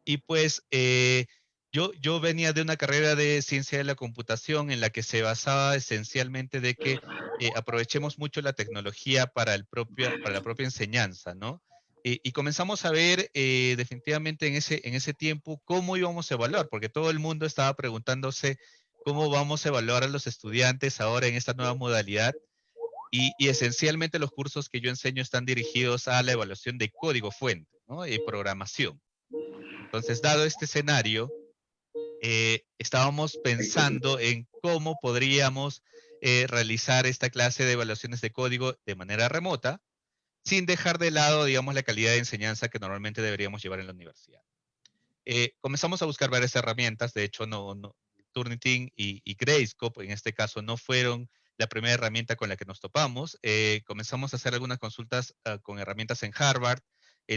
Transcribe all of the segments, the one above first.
Y pues yo venía de una carrera de ciencia de la computación en la que se basaba esencialmente de que aprovechemos mucho la tecnología para la propia enseñanza, ¿no? Y comenzamos a ver definitivamente en ese tiempo cómo íbamos a evaluar, porque todo el mundo estaba preguntándose cómo vamos a evaluar a los estudiantes ahora en esta nueva modalidad. Y esencialmente los cursos que yo enseño están dirigidos a la evaluación de código fuente, ¿no? Y programación. Entonces, dado este escenario, estábamos pensando en cómo podríamos realizar esta clase de evaluaciones de código de manera remota, sin dejar de lado, digamos, la calidad de enseñanza que normalmente deberíamos llevar en la universidad. Comenzamos a buscar varias herramientas, de hecho, Turnitin y Gradescope en este caso no fueron la primera herramienta con la que nos topamos. Comenzamos a hacer algunas consultas con herramientas en Harvard.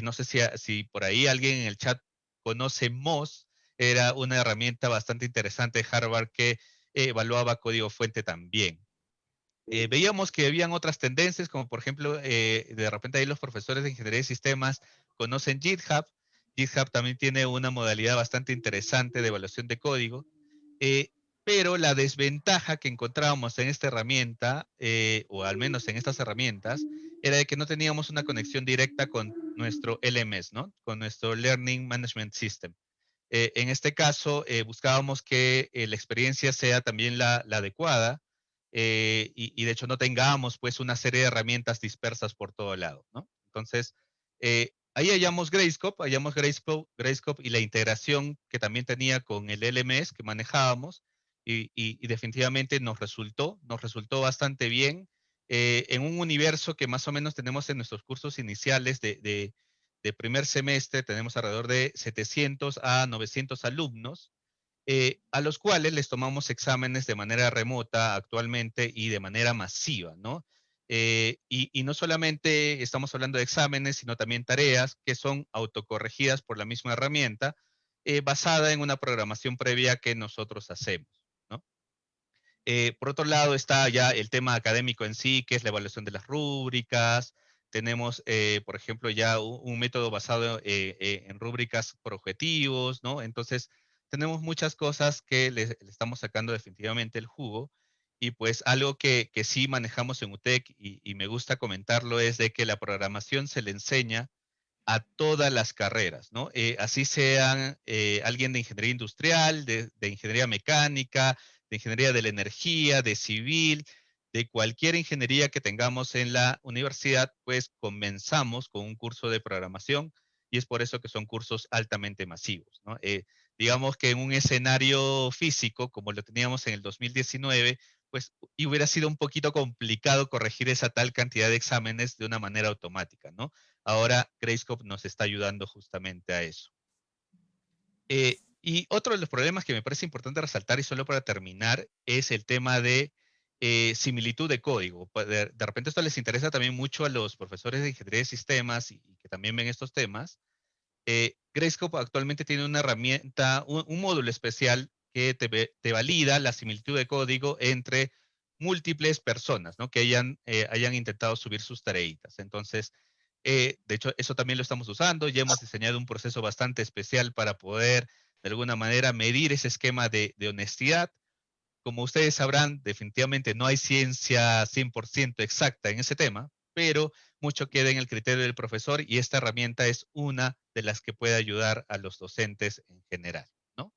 No sé si por ahí alguien en el chat conoce Moz, era una herramienta bastante interesante de Harvard que evaluaba código fuente también. Veíamos que habían otras tendencias, como por ejemplo, de repente ahí los profesores de ingeniería de sistemas conocen GitHub. GitHub también tiene una modalidad bastante interesante de evaluación de código, eh, pero la desventaja que encontrábamos en esta herramienta, o al menos en estas herramientas, era de que no teníamos una conexión directa con nuestro LMS, ¿no? Con nuestro Learning Management System. En este caso, buscábamos que la experiencia sea también la adecuada y de hecho no tengamos pues una serie de herramientas dispersas por todo lado, ¿no? Entonces, ahí hallamos Gradescope y la integración que también tenía con el LMS que manejábamos y definitivamente nos resultó bastante bien en un universo que más o menos tenemos en nuestros cursos iniciales de primer semestre, tenemos alrededor de 700 a 900 alumnos, a los cuales les tomamos exámenes de manera remota actualmente y de manera masiva, ¿no? Y no solamente estamos hablando de exámenes, sino también tareas que son autocorregidas por la misma herramienta, basada en una programación previa que nosotros hacemos, ¿no? Por otro lado está ya el tema académico en sí, que es la evaluación de las rúbricas. Tenemos, por ejemplo, ya un método basado en rúbricas por objetivos, ¿no? Entonces, tenemos muchas cosas que le estamos sacando definitivamente el jugo. Y pues algo que sí manejamos en UTEC y me gusta comentarlo es de que la programación se le enseña a todas las carreras, ¿no? Así sean alguien de ingeniería industrial, de ingeniería mecánica, de ingeniería de la energía, de civil, de cualquier ingeniería que tengamos en la universidad, pues comenzamos con un curso de programación y es por eso que son cursos altamente masivos, ¿no? Digamos que en un escenario físico, como lo teníamos en el 2019, pues y hubiera sido un poquito complicado corregir esa tal cantidad de exámenes de una manera automática, ¿no? Ahora Grayscope nos está ayudando justamente a eso. Y otro de los problemas que me parece importante resaltar, y solo para terminar, es el tema de similitud de código. De repente esto les interesa también mucho a los profesores de ingeniería de sistemas y que también ven estos temas. Grayscope actualmente tiene una herramienta, un módulo especial que te valida la similitud de código entre múltiples personas, ¿no? Que hayan intentado subir sus tareitas. Entonces, de hecho, eso también lo estamos usando. Ya hemos diseñado un proceso bastante especial para poder, de alguna manera, medir ese esquema de honestidad. Como ustedes sabrán, definitivamente no hay ciencia 100% exacta en ese tema, pero mucho queda en el criterio del profesor y esta herramienta es una de las que puede ayudar a los docentes en general, ¿no?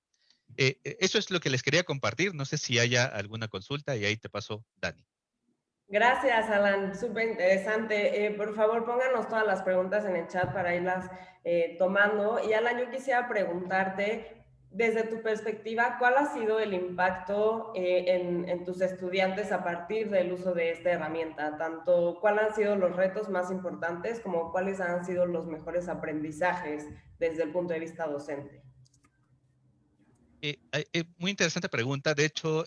Eso es lo que les quería compartir. No sé si haya alguna consulta y ahí te paso, Dani. Gracias, Alan. Súper interesante. Por favor, pónganos todas las preguntas en el chat para irlas tomando. Y Alan, yo quisiera preguntarte, desde tu perspectiva, ¿cuál ha sido el impacto en tus estudiantes a partir del uso de esta herramienta? Tanto, ¿cuáles han sido los retos más importantes como cuáles han sido los mejores aprendizajes desde el punto de vista docente? Muy interesante pregunta. De hecho,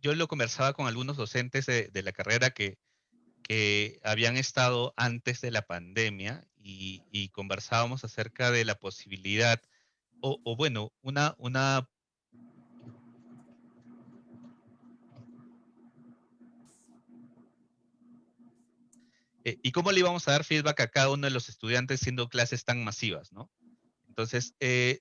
yo lo conversaba con algunos docentes de la carrera que habían estado antes de la pandemia y conversábamos acerca de la posibilidad, o bueno, y cómo le íbamos a dar feedback a cada uno de los estudiantes siendo clases tan masivas, ¿no? Entonces,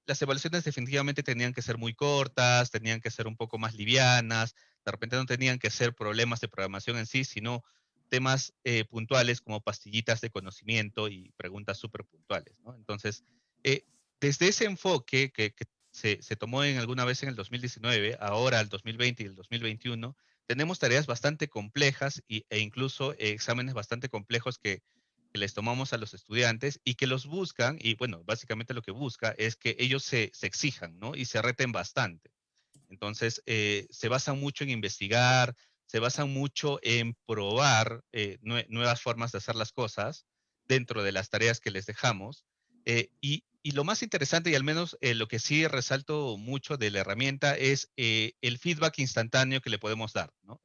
las evaluaciones definitivamente tenían que ser muy cortas, tenían que ser un poco más livianas, de repente no tenían que ser problemas de programación en sí, sino temas puntuales como pastillitas de conocimiento y preguntas súper puntuales, ¿no? Entonces, eh, desde ese enfoque que se tomó en alguna vez en el 2019, ahora el 2020 y el 2021, tenemos tareas bastante complejas e incluso exámenes bastante complejos que les tomamos a los estudiantes y que los buscan, y bueno, básicamente lo que busca es que ellos se exijan, ¿no? Y se reten bastante. Entonces, se basan mucho en investigar, se basan mucho en probar nuevas formas de hacer las cosas dentro de las tareas que les dejamos. Y lo más interesante, y al menos lo que sí resalto mucho de la herramienta, es el feedback instantáneo que le podemos dar, ¿no?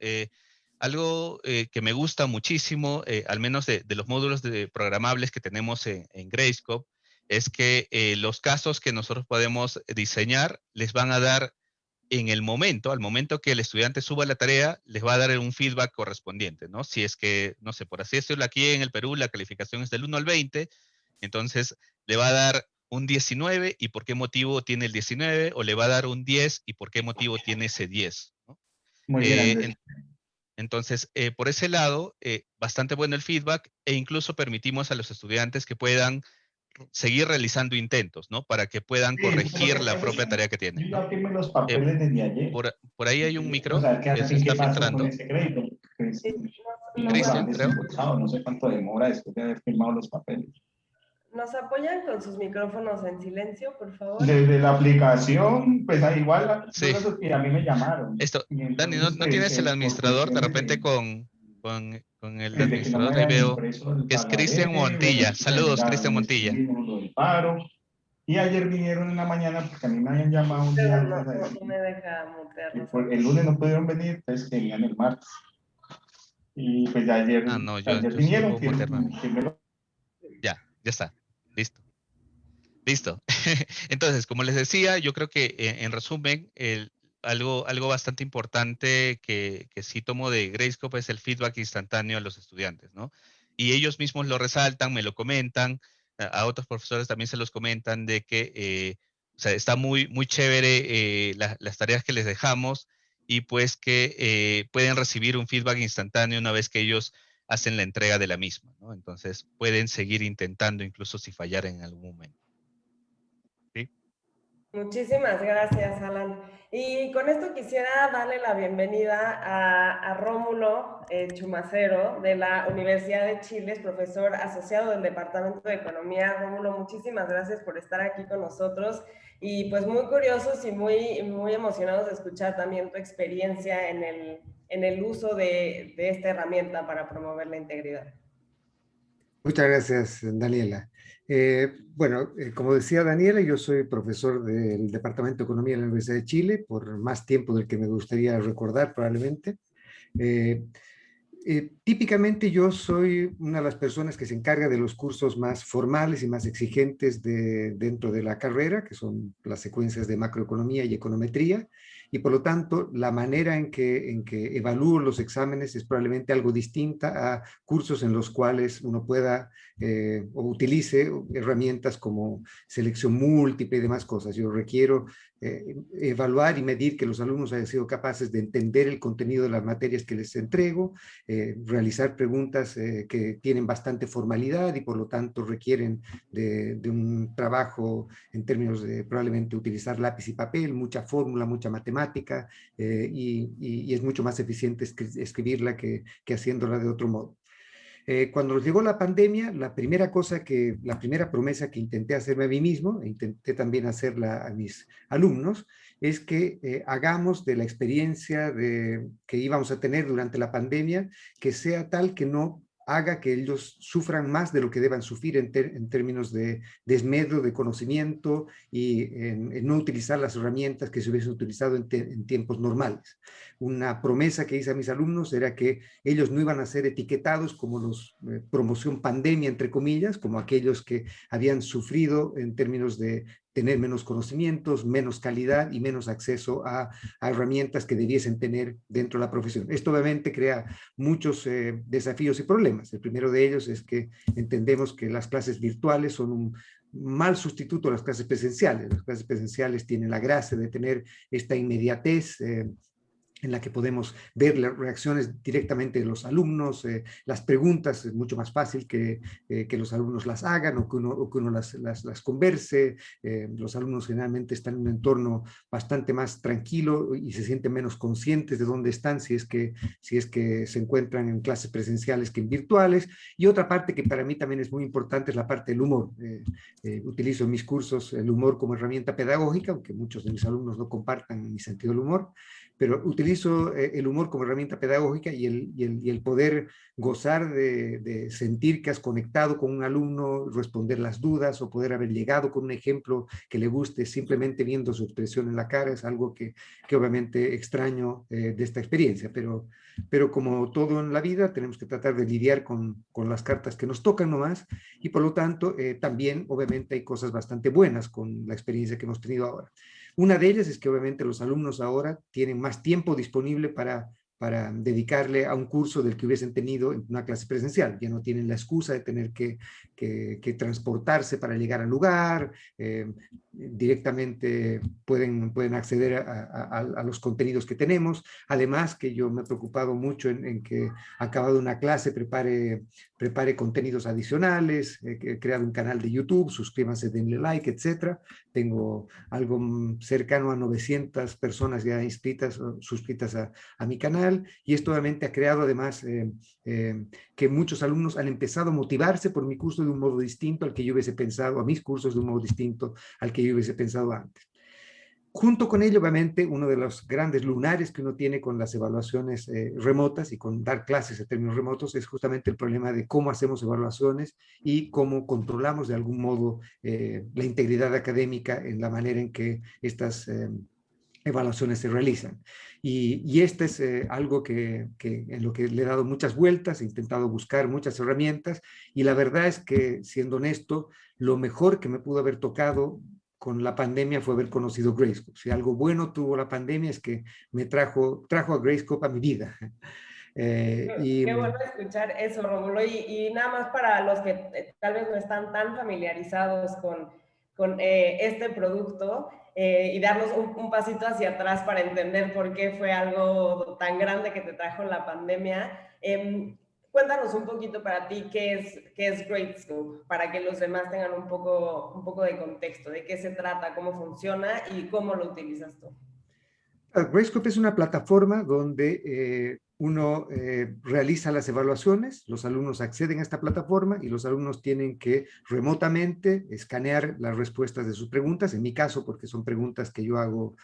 Algo que me gusta muchísimo, al menos de los módulos programables que tenemos en Gradescope, es que los casos que nosotros podemos diseñar les van a dar en el momento, al momento que el estudiante suba la tarea, les va a dar un feedback correspondiente, ¿no? Si es que, no sé, por así decirlo, aquí en el Perú la calificación es del 1 al 20, entonces le va a dar un 19 y por qué motivo tiene el 19, o le va a dar un 10 y por qué motivo tiene ese 10, ¿no? Muy Eh, grande. en- entonces, por ese lado, bastante bueno el feedback e incluso permitimos a los estudiantes que puedan seguir realizando intentos, ¿no? Para que puedan Sí, lo corregir que la pasa es propia que tarea que yo tienen, ¿no? ya firmé los Eh, papeles desde ayer. por ahí hay un O micro sea, ¿qué, que se qué está pasó con filtrando. ese crédito? Pues, Sí, no lo han Cristian, creo. desembolsado, no sé cuánto demora después de haber firmado los papeles. ¿nos apoyan con sus micrófonos en silencio, por favor? Desde la aplicación, pues igual, Sí. y a mí me llamaron. Esto, Y Dani, entonces, ¿no pues, tienes el por administrador? De cuestiones repente de, con el pues, de que no me administrador ahí habían veo impreso el que es pagaré, Cristian bueno, Montilla. Saludos, Cristian me Montilla. escribieron lo del paro. Y ayer vinieron en la mañana, porque a mí me habían llamado un día Pero antes a no decir me deja que mutearlos. el lunes no pudieron venir, entonces que venían el martes. Y pues ya Ah, no, ayer yo solo vinieron, puedo mutearme a mí. que me lo... Ya está. Listo. Listo. Entonces, como les decía, yo creo que en resumen, algo bastante importante que sí tomo de Gradescope es el feedback instantáneo a los estudiantes, ¿no? Y ellos mismos lo resaltan, me lo comentan, a otros profesores también se los comentan de que o sea, está muy chévere las tareas que les dejamos y pues que pueden recibir un feedback instantáneo una vez que ellos hacen la entrega de la misma, ¿no? Entonces pueden seguir intentando incluso si fallaran en algún momento. ¿Sí? Muchísimas gracias, Alan. Y con esto quisiera darle la bienvenida a Rómulo Chumacero de la Universidad de Chile, es profesor asociado del Departamento de Economía. Rómulo, muchísimas gracias por estar aquí con nosotros y pues muy curiosos y muy emocionados de escuchar también tu experiencia en el uso de esta herramienta para promover la integridad. Muchas gracias, Daniela. Como decía Daniela, yo soy profesor del Departamento de Economía de la Universidad de Chile por más tiempo del que me gustaría recordar probablemente. Eh, Típicamente yo soy una de las personas que se encarga de los cursos más formales y más exigentes dentro de la carrera, que son las secuencias de macroeconomía y econometría, y por lo tanto la manera en que evalúo los exámenes es probablemente algo distinta a cursos en los cuales uno pueda o utilice herramientas como selección múltiple y demás cosas. Yo requiero evaluar y medir que los alumnos hayan sido capaces de entender el contenido de las materias que les entrego, realizar preguntas que tienen bastante formalidad y por lo tanto requieren de un trabajo en términos de probablemente utilizar lápiz y papel, mucha fórmula, mucha matemática, y es mucho más eficiente escribirla que haciéndola de otro modo. Cuando nos llegó la pandemia, la primera promesa que intenté hacerme a mí mismo, e intenté también hacerla a mis alumnos, es que hagamos de la experiencia que íbamos a tener durante la pandemia, que sea tal que no haga que ellos sufran más de lo que deban sufrir en términos de desmedro, de conocimiento y en no utilizar las herramientas que se hubiesen utilizado en tiempos normales. Una promesa que hice a mis alumnos era que ellos no iban a ser etiquetados como los promoción pandemia, entre comillas, como aquellos que habían sufrido en términos de tener menos conocimientos, menos calidad y menos acceso a herramientas que debiesen tener dentro de la profesión. Esto obviamente crea muchos desafíos y problemas. El primero de ellos es que entendemos que las clases virtuales son mal sustituto a las clases presenciales. Las clases presenciales tienen la gracia de tener esta inmediatez, en la que podemos ver las reacciones directamente de los alumnos, las preguntas es mucho más fácil que los alumnos las hagan o que uno las converse. Los alumnos generalmente están en un entorno bastante más tranquilo y se sienten menos conscientes de dónde están si es que se encuentran en clases presenciales que en virtuales. Y otra parte que para mí también es muy importante es la parte del humor. Utilizo en mis cursos el humor como herramienta pedagógica, aunque muchos de mis alumnos no compartan mi sentido del humor, pero utilizo el humor como herramienta pedagógica y el poder gozar de sentir que has conectado con un alumno, responder las dudas o poder haber llegado con un ejemplo que le guste simplemente viendo su expresión en la cara, es algo que obviamente extraño de esta experiencia, pero como todo en la vida tenemos que tratar de lidiar con las cartas que nos tocan nomás y por lo tanto también obviamente hay cosas bastante buenas con la experiencia que hemos tenido ahora. Una de ellas es que obviamente los alumnos ahora tienen más tiempo disponible para dedicarle a un curso del que hubiesen tenido en una clase presencial. Ya no tienen la excusa de tener que transportarse para llegar al lugar, directamente pueden acceder a los contenidos que tenemos. Además que yo me he preocupado mucho en que acabado una clase prepare contenidos adicionales, he creado un canal de YouTube, suscríbanse, denle like, etcétera. Tengo algo cercano a 900 personas ya inscritas o suscritas a mi canal, y esto obviamente ha creado además que muchos alumnos han empezado a motivarse por mi curso de un modo distinto al que yo hubiese pensado, a mis cursos de un modo distinto al que yo hubiese pensado antes. Junto con ello, obviamente, uno de los grandes lunares que uno tiene con las evaluaciones remotas y con dar clases en términos remotos es justamente el problema de cómo hacemos evaluaciones y cómo controlamos de algún modo la integridad académica en la manera en que estas evaluaciones se realizan. Y este es algo en lo que le he dado muchas vueltas, he intentado buscar muchas herramientas, y la verdad es que, siendo honesto, lo mejor que me pudo haber tocado con la pandemia fue haber conocido Gradescope. Si algo bueno tuvo la pandemia es que me trajo a Gradescope a mi vida. Qué bueno escuchar eso, Rómulo. Y nada más para los que tal vez no están tan familiarizados con este producto, y darnos un pasito hacia atrás para entender por qué fue algo tan grande que te trajo la pandemia. Cuéntanos un poquito para ti qué es Gradescope, para que los demás tengan un poco de contexto, de qué se trata, cómo funciona y cómo lo utilizas tú. Gradescope es una plataforma donde uno realiza las evaluaciones, los alumnos acceden a esta plataforma y los alumnos tienen que remotamente escanear las respuestas de sus preguntas, en mi caso porque son preguntas que yo hago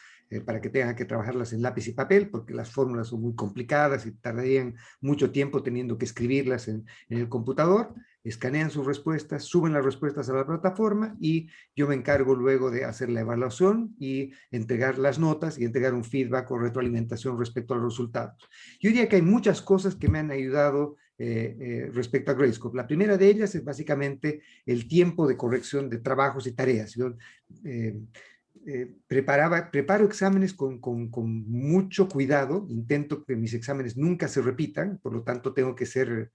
para que tengan que trabajarlas en lápiz y papel, porque las fórmulas son muy complicadas y tardarían mucho tiempo teniendo que escribirlas en el computador. Escanean sus respuestas, suben las respuestas a la plataforma y yo me encargo luego de hacer la evaluación y entregar las notas y entregar un feedback o retroalimentación respecto a los resultados. Yo diría que hay muchas cosas que me han ayudado respecto a Gradescope. La primera de ellas es básicamente el tiempo de corrección de trabajos y tareas. Yo preparo exámenes con mucho cuidado, intento que mis exámenes nunca se repitan, por lo tanto tengo que ser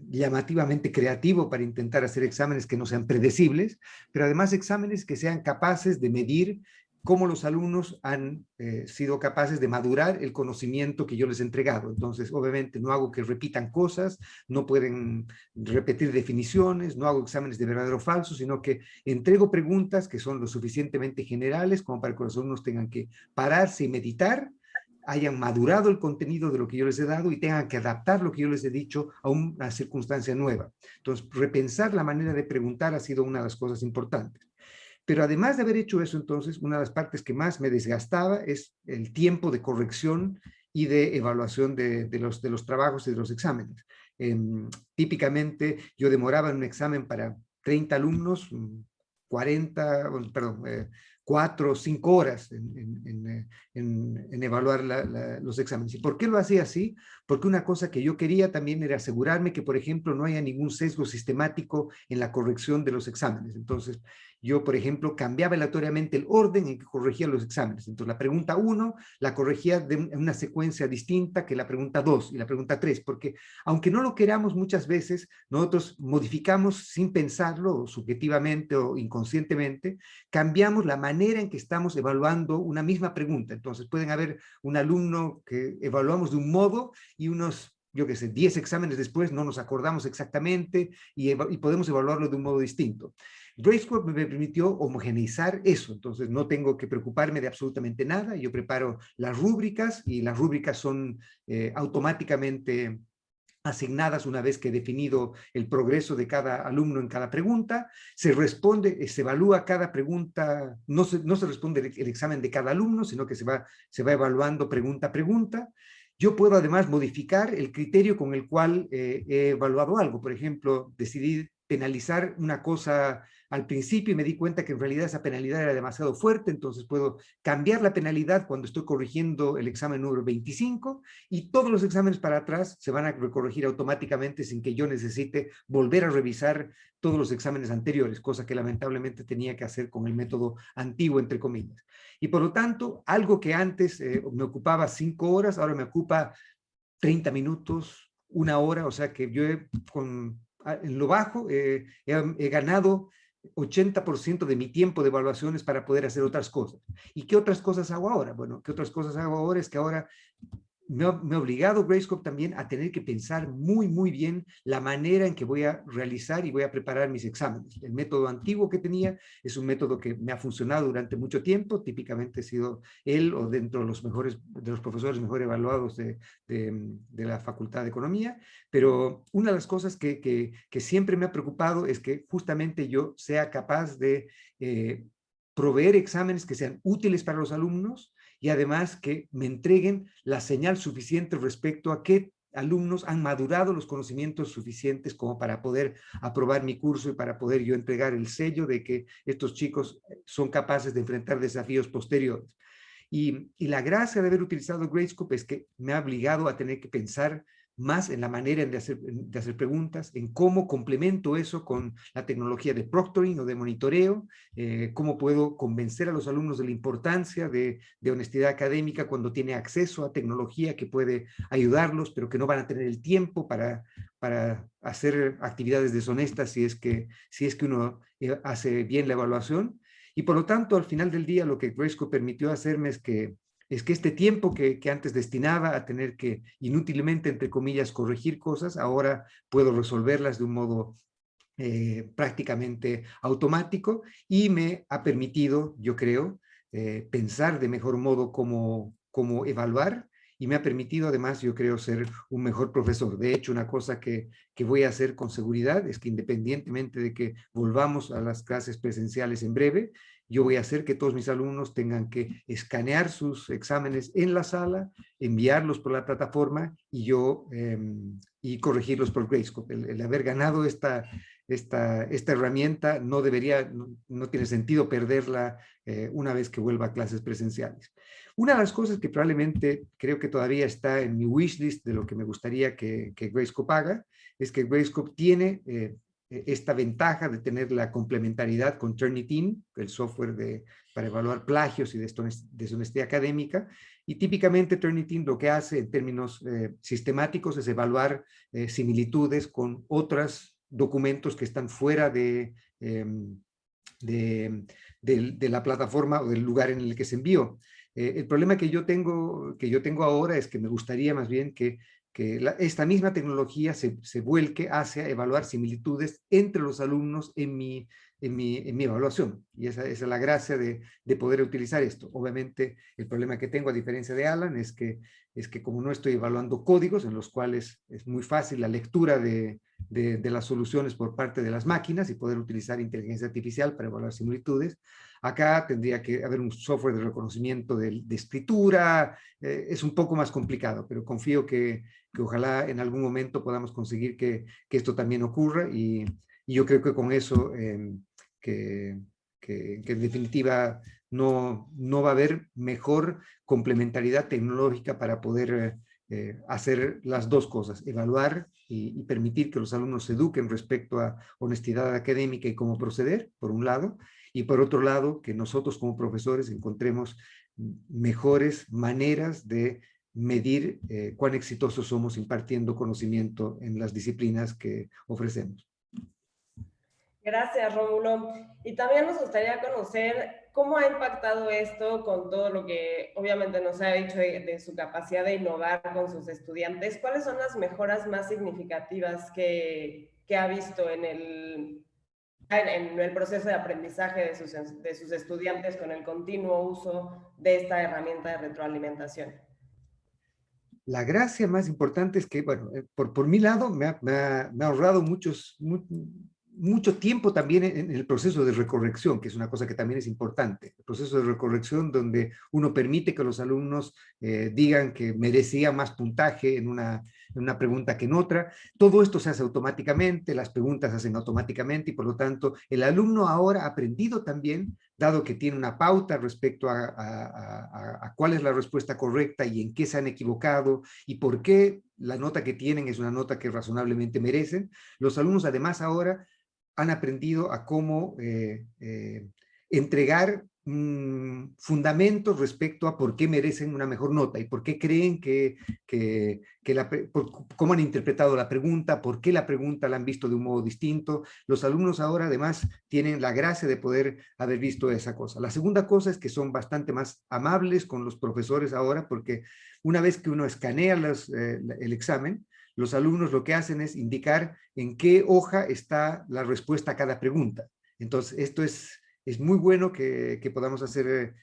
llamativamente creativo para intentar hacer exámenes que no sean predecibles, pero además exámenes que sean capaces de medir cómo los alumnos han sido capaces de madurar el conocimiento que yo les he entregado. Entonces, obviamente, no hago que repitan cosas, no pueden repetir definiciones, no hago exámenes de verdadero o falso, sino que entrego preguntas que son lo suficientemente generales como para que los alumnos tengan que pararse y meditar, hayan madurado el contenido de lo que yo les he dado y tengan que adaptar lo que yo les he dicho a una circunstancia nueva. Entonces, repensar la manera de preguntar ha sido una de las cosas importantes. Pero además de haber hecho eso, entonces, una de las partes que más me desgastaba es el tiempo de corrección y de evaluación de los trabajos y de los exámenes. Típicamente, yo demoraba en un examen para 30 alumnos, 40, perdón, 4 o 5 horas en evaluar los exámenes. ¿Y por qué lo hacía así? Porque una cosa que yo quería también era asegurarme que, por ejemplo, no haya ningún sesgo sistemático en la corrección de los exámenes. Entonces, yo, por ejemplo, cambiaba aleatoriamente el orden en que corregía los exámenes. Entonces, la pregunta 1 la corregía en una secuencia distinta que la pregunta 2 y la pregunta 3, porque aunque no lo queramos muchas veces, nosotros modificamos sin pensarlo, o subjetivamente o inconscientemente, cambiamos la manera en que estamos evaluando una misma pregunta. Entonces, pueden haber un alumno que evaluamos de un modo y unos, yo qué sé, 10 exámenes después no nos acordamos exactamente y podemos evaluarlo de un modo distinto. Gradescope me permitió homogeneizar eso, entonces no tengo que preocuparme de absolutamente nada. Yo preparo las rúbricas y las rúbricas son automáticamente asignadas una vez que he definido el progreso de cada alumno en cada pregunta. Se responde, se evalúa cada pregunta, no se responde el examen de cada alumno, sino que se va evaluando pregunta a pregunta. Yo puedo además modificar el criterio con el cual he evaluado algo. Por ejemplo, decidí penalizar una cosa al principio y me di cuenta que en realidad esa penalidad era demasiado fuerte, entonces puedo cambiar la penalidad cuando estoy corrigiendo el examen número 25 y todos los exámenes para atrás se van a recorregir automáticamente sin que yo necesite volver a revisar todos los exámenes anteriores, cosa que lamentablemente tenía que hacer con el método antiguo, entre comillas. Y por lo tanto, algo que antes me ocupaba 5 horas, ahora me ocupa 30 minutos, 1 hora, o sea que yo en lo bajo he ganado 80% de mi tiempo de evaluaciones para poder hacer otras cosas. ¿Y qué otras cosas hago ahora? Bueno, ¿qué otras cosas hago ahora? Es que ahora me ha obligado Gradescope también a tener que pensar muy, muy bien la manera en que voy a realizar y voy a preparar mis exámenes. El método antiguo que tenía es un método que me ha funcionado durante mucho tiempo, típicamente he sido él o dentro de los profesores mejor evaluados de la Facultad de Economía, pero una de las cosas que siempre me ha preocupado es que justamente yo sea capaz de proveer exámenes que sean útiles para los alumnos, y además que me entreguen la señal suficiente respecto a qué alumnos han madurado los conocimientos suficientes como para poder aprobar mi curso y para poder yo entregar el sello de que estos chicos son capaces de enfrentar desafíos posteriores. Y la gracia de haber utilizado Gradescope es que me ha obligado a tener que pensar más en la manera de hacer preguntas, en cómo complemento eso con la tecnología de proctoring o de monitoreo, cómo puedo convencer a los alumnos de la importancia de honestidad académica cuando tiene acceso a tecnología que puede ayudarlos, pero que no van a tener el tiempo para hacer actividades deshonestas si es que uno hace bien la evaluación. Y por lo tanto, al final del día, lo que Gradescope permitió hacerme es que este tiempo que antes destinaba a tener que inútilmente, entre comillas, corregir cosas, ahora puedo resolverlas de un modo prácticamente automático y me ha permitido, yo creo, pensar de mejor modo cómo evaluar y me ha permitido además, yo creo, ser un mejor profesor. De hecho, una cosa que voy a hacer con seguridad es que independientemente de que volvamos a las clases presenciales en breve, yo voy a hacer que todos mis alumnos tengan que escanear sus exámenes en la sala, enviarlos por la plataforma y y corregirlos por Gradescope. El haber ganado esta herramienta no tiene sentido perderla una vez que vuelva a clases presenciales. Una de las cosas que probablemente creo que todavía está en mi wishlist de lo que me gustaría que Gradescope haga es que Gradescope tiene esta ventaja de tener la complementariedad con Turnitin, el software para evaluar plagios y deshonestidad académica, y típicamente Turnitin lo que hace en términos sistemáticos es evaluar similitudes con otros documentos que están fuera de la plataforma o del lugar en el que se envió. El problema que yo tengo ahora es que me gustaría más bien que esta misma tecnología se vuelque hacia evaluar similitudes entre los alumnos en mi evaluación. Y esa es la gracia de poder utilizar esto. Obviamente, el problema que tengo, a diferencia de Alan, es que como no estoy evaluando códigos en los cuales es muy fácil la lectura de las soluciones por parte de las máquinas y poder utilizar inteligencia artificial para evaluar similitudes, acá tendría que haber un software de reconocimiento de escritura. Es un poco más complicado, pero confío que ojalá en algún momento podamos conseguir que esto también ocurra y yo creo que con eso, que en definitiva no va a haber mejor complementariedad tecnológica para poder hacer las dos cosas, evaluar y permitir que los alumnos se eduquen respecto a honestidad académica y cómo proceder, por un lado, y por otro lado, que nosotros como profesores encontremos mejores maneras de medir cuán exitosos somos impartiendo conocimiento en las disciplinas que ofrecemos. Gracias, Rómulo. Y también nos gustaría conocer cómo ha impactado esto con todo lo que obviamente nos ha dicho de su capacidad de innovar con sus estudiantes. ¿Cuáles son las mejoras más significativas que ha visto en el proceso de aprendizaje de sus estudiantes con el continuo uso de esta herramienta de retroalimentación? La gracia más importante es que, bueno, por mi lado me ha ahorrado mucho tiempo también en el proceso de recorrección, que es una cosa que también es importante. El proceso de recorrección donde uno permite que los alumnos digan que merecía más puntaje en una pregunta que en otra. Todo esto se hace automáticamente, las preguntas se hacen automáticamente y por lo tanto el alumno ahora ha aprendido también, dado que tiene una pauta respecto a cuál es la respuesta correcta y en qué se han equivocado y por qué la nota que tienen es una nota que razonablemente merecen. Los alumnos además ahora han aprendido a cómo entregar fundamentos respecto a por qué merecen una mejor nota y por qué creen cómo han interpretado la pregunta, por qué la pregunta la han visto de un modo distinto. Los alumnos ahora además tienen la gracia de poder haber visto esa cosa. La segunda cosa es que son bastante más amables con los profesores ahora porque una vez que uno escanea el examen, los alumnos lo que hacen es indicar en qué hoja está la respuesta a cada pregunta. Entonces, esto es muy bueno que podamos hacer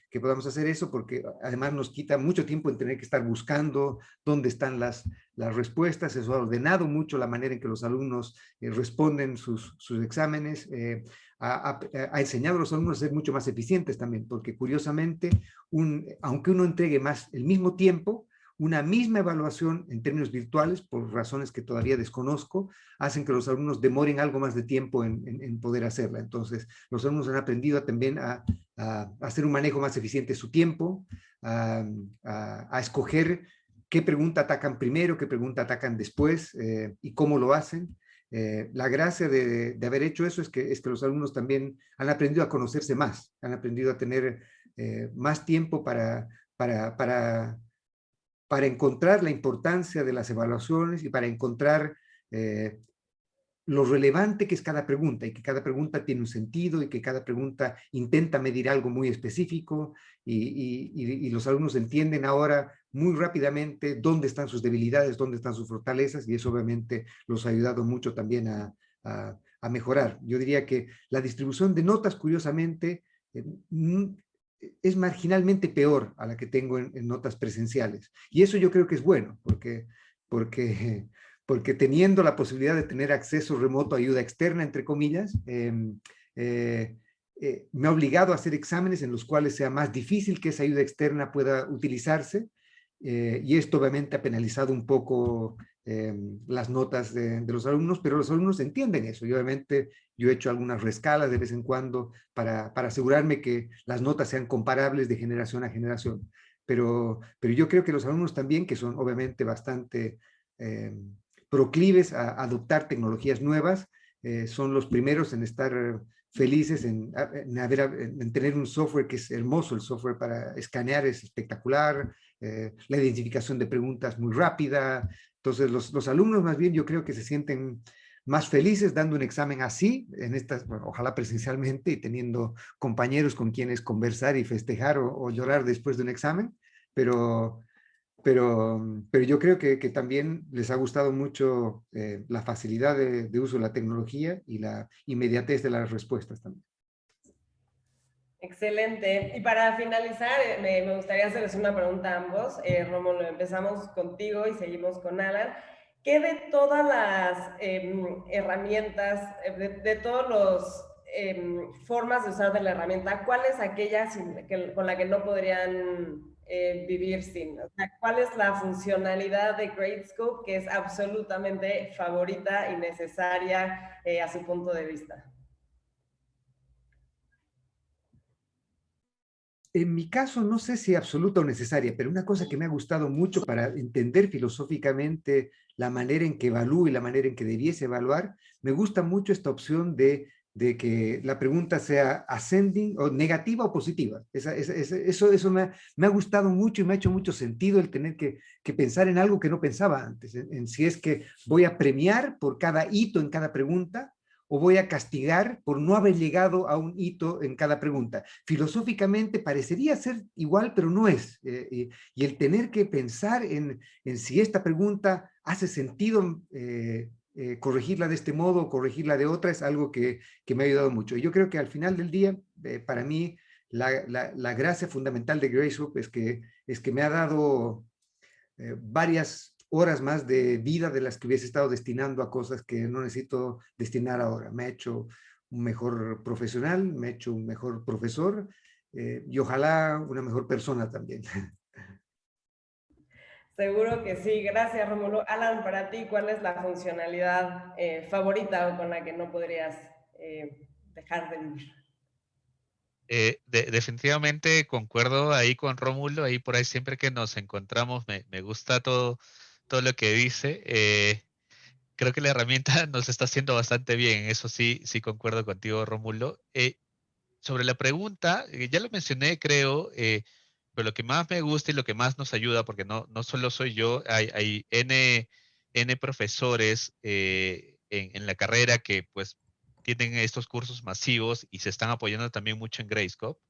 eso porque además nos quita mucho tiempo en tener que estar buscando dónde están las respuestas. Eso ha ordenado mucho la manera en que los alumnos responden sus exámenes. Ha enseñado a los alumnos a ser mucho más eficientes también, porque curiosamente, aunque uno entregue más el mismo tiempo, una misma evaluación en términos virtuales, por razones que todavía desconozco, hacen que los alumnos demoren algo más de tiempo en poder hacerla. Entonces, los alumnos han aprendido también a hacer un manejo más eficiente de su tiempo, a escoger qué pregunta atacan primero, qué pregunta atacan después y cómo lo hacen. La gracia de haber hecho eso es que los alumnos también han aprendido a conocerse más, han aprendido a tener más tiempo para encontrar la importancia de las evaluaciones y para encontrar lo relevante que es cada pregunta y que cada pregunta tiene un sentido y que cada pregunta intenta medir algo muy específico y los alumnos entienden ahora muy rápidamente dónde están sus debilidades, dónde están sus fortalezas y eso obviamente los ha ayudado mucho también a mejorar. Yo diría que la distribución de notas, curiosamente, es marginalmente peor a la que tengo en notas presenciales. Y eso yo creo que es bueno, porque teniendo la posibilidad de tener acceso remoto a ayuda externa, entre comillas, me ha obligado a hacer exámenes en los cuales sea más difícil que esa ayuda externa pueda utilizarse, y esto obviamente ha penalizado un poco las notas de los alumnos, pero los alumnos entienden eso, y obviamente yo he hecho algunas rescalas de vez en cuando para asegurarme que las notas sean comparables de generación a generación, pero yo creo que los alumnos también, que son obviamente bastante proclives a adoptar tecnologías nuevas, son los primeros en estar felices en tener un software que es hermoso. El software para escanear es espectacular, la identificación de preguntas muy rápida. Entonces los alumnos más bien yo creo que se sienten más felices dando un examen así, bueno, ojalá presencialmente y teniendo compañeros con quienes conversar y festejar o llorar después de un examen, pero yo creo que también les ha gustado mucho la facilidad de uso de la tecnología y la inmediatez de las respuestas también. Excelente. Y para finalizar, me gustaría hacerles una pregunta a ambos. Rómulo, empezamos contigo y seguimos con Alan. ¿Qué de todas las herramientas, de todas las formas de usar de la herramienta, cuál es aquella con la que no podrían vivir sin? O sea, ¿cuál es la funcionalidad de Gradescope que es absolutamente favorita y necesaria a su punto de vista? En mi caso, no sé si absoluta o necesaria, pero una cosa que me ha gustado mucho para entender filosóficamente la manera en que evalúo y la manera en que debiese evaluar, me gusta mucho esta opción de que la pregunta sea ascending o negativa o positiva. Eso me ha gustado mucho y me ha hecho mucho sentido el tener que pensar en algo que no pensaba antes, en si es que voy a premiar por cada hito en cada pregunta o voy a castigar por no haber llegado a un hito en cada pregunta. Filosóficamente parecería ser igual, pero no es. Y el tener que pensar en si esta pregunta hace sentido corregirla de este modo o corregirla de otra es algo que me ha ayudado mucho. Y yo creo que al final del día, para mí, la gracia fundamental de Gradescope es que me ha dado varias horas más de vida de las que hubiese estado destinando a cosas que no necesito destinar ahora. Me ha hecho un mejor profesional, me ha hecho un mejor profesor y ojalá una mejor persona también. Seguro que sí. Gracias, Rómulo. Alan, para ti, ¿cuál es la funcionalidad favorita o con la que no podrías dejar de vivir? Definitivamente concuerdo ahí con Rómulo, ahí por ahí siempre que nos encontramos me gusta todo lo que dice. Creo que la herramienta nos está haciendo bastante bien, eso sí, sí concuerdo contigo, Rómulo. Sobre la pregunta, ya lo mencioné, creo, pero lo que más me gusta y lo que más nos ayuda, porque no solo soy yo, hay N profesores en la carrera que pues tienen estos cursos masivos y se están apoyando también mucho en Gradescope.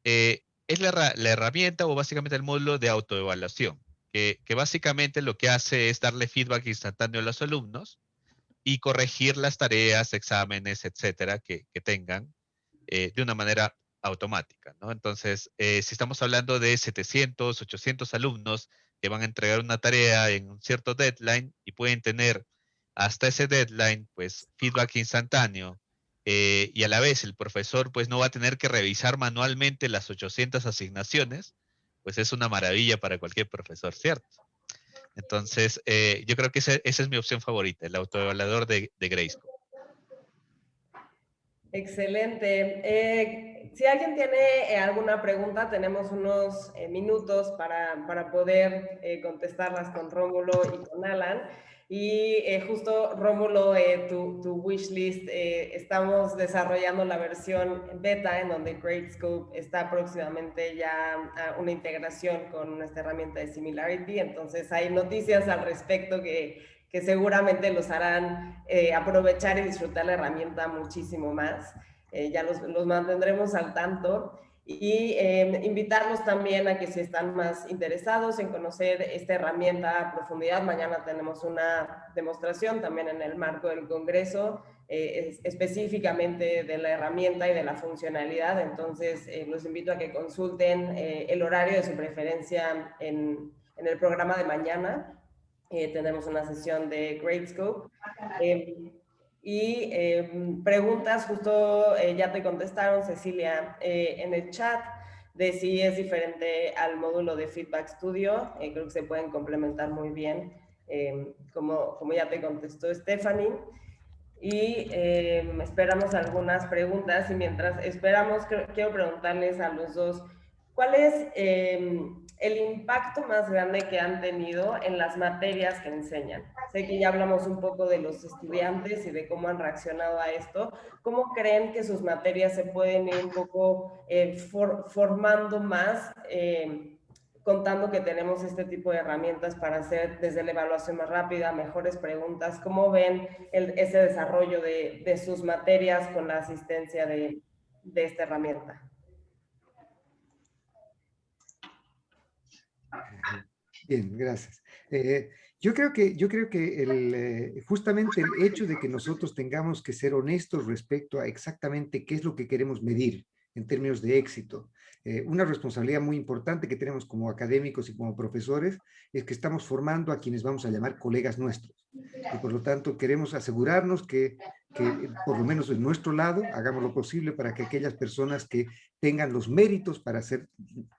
Es la herramienta o básicamente el módulo de autoevaluación, que básicamente lo que hace es darle feedback instantáneo a los alumnos y corregir las tareas, exámenes, etcétera, que tengan de una manera automática, ¿no? Entonces, si estamos hablando de 700, 800 alumnos que van a entregar una tarea en un cierto deadline y pueden tener hasta ese deadline, pues, feedback instantáneo, y a la vez el profesor, pues, no va a tener que revisar manualmente las 800 asignaciones, pues es una maravilla para cualquier profesor, ¿cierto? Entonces, yo creo que esa es mi opción favorita, el autoevaluador de Gradescope. Excelente. Si alguien tiene alguna pregunta, tenemos unos minutos para poder contestarlas con Rómulo y con Alan. Y justo, Rómulo, tu wishlist, estamos desarrollando la versión beta en donde Gradescope está próximamente ya a una integración con nuestra herramienta de Similarity. Entonces hay noticias al respecto que seguramente los harán aprovechar y disfrutar la herramienta muchísimo más. Ya los mantendremos al tanto y invitarlos también a que si están más interesados en conocer esta herramienta a profundidad, mañana tenemos una demostración también en el marco del Congreso, específicamente de la herramienta y de la funcionalidad. Entonces los invito a que consulten el horario de su preferencia en el programa de mañana. Tenemos una sesión de Gradescope. Preguntas, justo ya te contestaron, Cecilia, en el chat, de si es diferente al módulo de Feedback Studio. Creo que se pueden complementar muy bien, como ya te contestó Stephanie. Y esperamos algunas preguntas, y mientras esperamos, quiero preguntarles a los dos, ¿cuál es el impacto más grande que han tenido en las materias que enseñan? Sé que ya hablamos un poco de los estudiantes y de cómo han reaccionado a esto. ¿Cómo creen que sus materias se pueden ir un poco formando más, contando que tenemos este tipo de herramientas para hacer desde la evaluación más rápida, mejores preguntas? ¿Cómo ven ese desarrollo de sus materias con la asistencia de esta herramienta? Bien, gracias. Yo creo que justamente el hecho de que nosotros tengamos que ser honestos respecto a exactamente qué es lo que queremos medir en términos de éxito, una responsabilidad muy importante que tenemos como académicos y como profesores es que estamos formando a quienes vamos a llamar colegas nuestros. Y por lo tanto queremos asegurarnos que por lo menos de nuestro lado hagamos lo posible para que aquellas personas que tengan los méritos para ser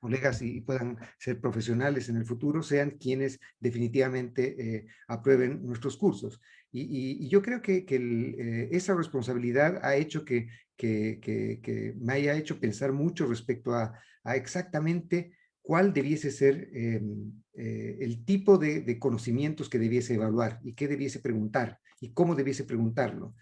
colegas y puedan ser profesionales en el futuro sean quienes definitivamente aprueben nuestros cursos. Y yo creo que esa responsabilidad ha hecho que me haya hecho pensar mucho respecto a a exactamente cuál debiese ser el tipo de conocimientos que debiese evaluar y qué debiese preguntar y cómo debiese preguntarlo.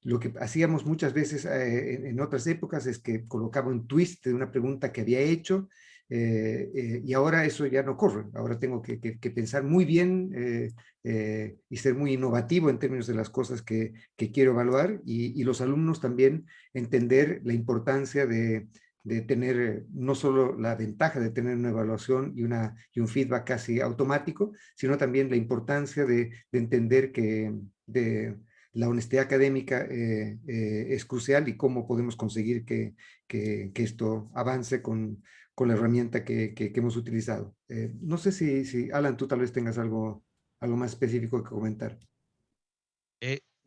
Lo que hacíamos muchas veces en otras épocas es que colocaba un twist de una pregunta que había hecho y ahora eso ya no ocurre. Ahora tengo que pensar muy bien y ser muy innovativo en términos de las cosas que quiero evaluar y los alumnos también entender la importancia de tener no solo la ventaja de tener una evaluación y un feedback casi automático, sino también la importancia de entender que la honestidad académica es crucial y cómo podemos conseguir que esto avance con la herramienta que hemos utilizado. No sé si, Alan, tú tal vez tengas algo más específico que comentar.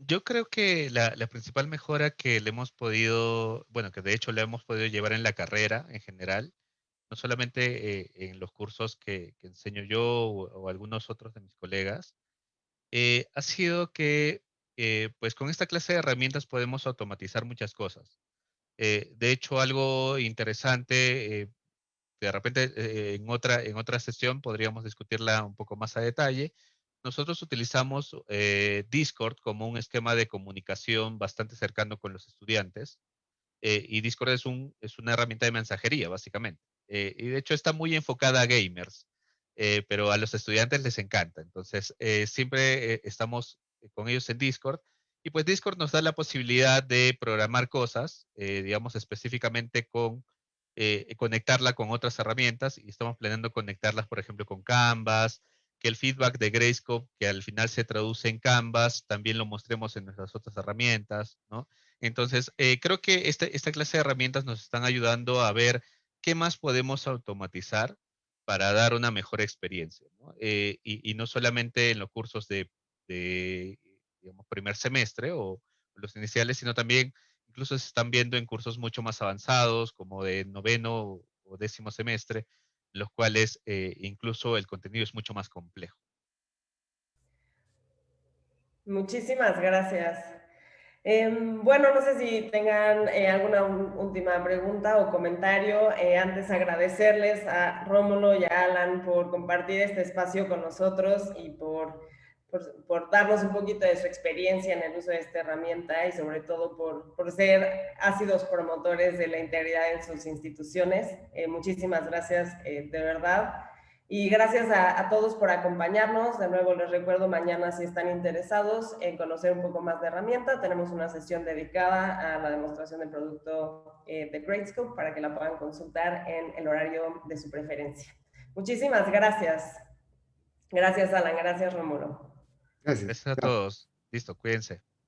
Yo creo que la principal mejora que le hemos podido, bueno, que de hecho le hemos podido llevar en la carrera en general, no solamente en los cursos que enseño yo o algunos otros de mis colegas, ha sido que pues con esta clase de herramientas podemos automatizar muchas cosas. De hecho, algo interesante, de repente en otra sesión podríamos discutirla un poco más a detalle. Nosotros utilizamos Discord como un esquema de comunicación bastante cercano con los estudiantes y Discord es una herramienta de mensajería, básicamente. Y de hecho está muy enfocada a gamers, pero a los estudiantes les encanta. Entonces, siempre estamos con ellos en Discord. Y pues Discord nos da la posibilidad de programar cosas, digamos específicamente con conectarla con otras herramientas y estamos planeando conectarlas, por ejemplo, con Canvas, que el feedback de Grayscope, que al final se traduce en Canvas, también lo mostremos en nuestras otras herramientas, ¿no? Entonces, creo que esta clase de herramientas nos están ayudando a ver qué más podemos automatizar para dar una mejor experiencia, ¿no? Y no solamente en los cursos de, digamos, primer semestre o los iniciales, sino también incluso se están viendo en cursos mucho más avanzados, como de noveno o décimo semestre, en los cuales incluso el contenido es mucho más complejo. Muchísimas gracias. Bueno, no sé si tengan alguna última pregunta o comentario. Antes agradecerles a Rómulo y a Alan por compartir este espacio con nosotros y por darnos un poquito de su experiencia en el uso de esta herramienta y sobre todo por ser ácidos promotores de la integridad en sus instituciones. Muchísimas gracias, de verdad. Y gracias a todos por acompañarnos. De nuevo les recuerdo, mañana si están interesados en conocer un poco más de herramienta, tenemos una sesión dedicada a la demostración del producto de Gradescope para que la puedan consultar en el horario de su preferencia. Muchísimas gracias. Gracias, Alan. Gracias, Rómulo. Gracias. Gracias a Chao. todos. Listo, cuídense.